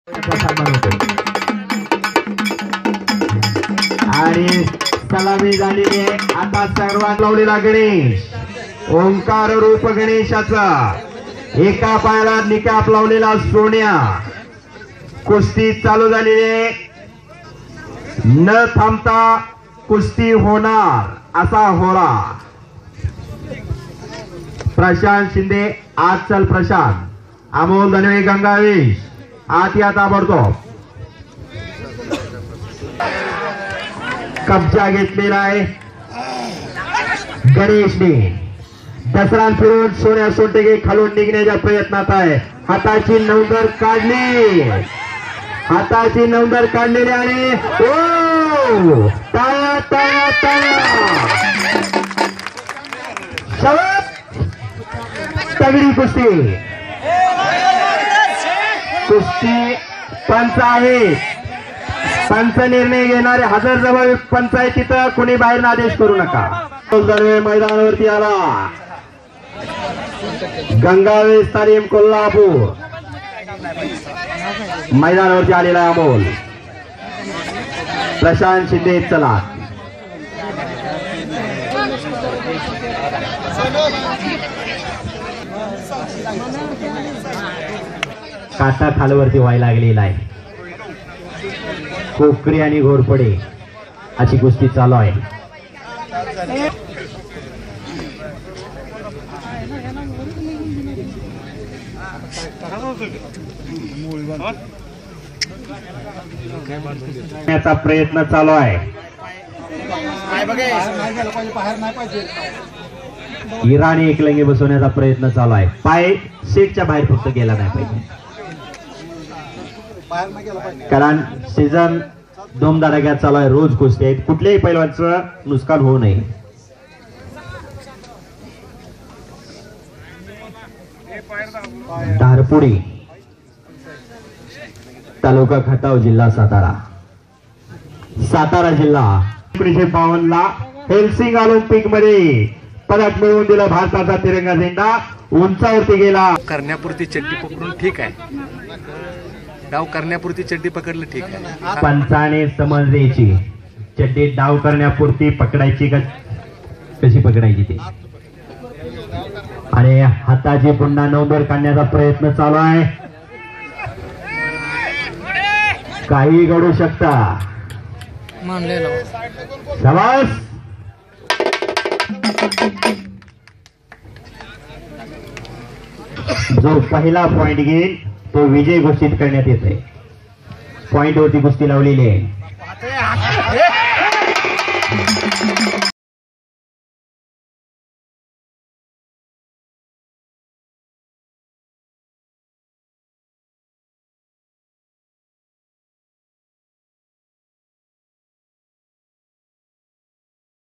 आणि सलामी झालेली आहे। आता सर्वात लावलेला गणेश, ओंकार रूप गणेशाचा एका पायाला निकाप लावलेला सोन्या। कुस्ती चालू झालेली आहे, न थांबता कुस्ती होणार असा होरा। प्रशांत शिंदे आज चल प्रशांत, अमोल धनवे गंगावेश आत या ताबडतोब। कब्जा घेतलेला आहे गणेशने। दसरा फिरून सोन्या सोटेगे खालून निघण्याच्या प्रयत्नात आहे। हाताची नौदर काढली, हाताची नौदर काढलेली आणि ओ टाळ्या टाळ्या टाळ्या। तगडी कुस्ती, कुस्ती पंच आहे, पंच निर्णय घेणारे हजर जवळ पंच आहे, तिथं कोणी बाहेर आदेश करू नका। मैदानावरती आला गंगावेश तालीम कोल्हापूर, मैदानावरती आलेला अमोल। प्रशांत शिंदे चला, काटा खालवरती व्हायला लागलेला आहे। कोकरी आणि घोरपडे अशी कुस्ती चालू आहे। प्रयत्न चालू आहे। इराणी एकलंगी बसवण्याचा प्रयत्न चालू आहे। पाय सीटच्या बाहेर फक्त गेला नाही पाहिजे, कारण सीझन धूमधडाक्यात चालू आहे। रोज कुस्ती आहेत, कुठल्याही पैलवानचं नुकसान होऊ नये। धारपुडी तालुका खटाव जिल्हा सातारा, सातारा जिल्हा 1952 ला हेल्सिंग ऑलिम्पिक मध्ये पदक मिळवून दिला। भारताचा तिरंगा झेंडा उंचावरती गेला। करण्यापुरती चड्डी पकडून ठीक आहे, डाव करण्यापुरती चड्डी पकडलं ठीक आहे। पंचाने समज द्यायची, चड्डी डाव करण्यापुरती पकडायची का कशी पकडायची ते। आणि हाताची पुन्हा नौदर काढण्याचा प्रयत्न चालू आहे, काही घडू शकता। शाबास, जो पहिला पॉइंट घेईल तो विजय घोषित करण्यात येतोय। पॉइंट वरती कुस्ती लावलेली आहे।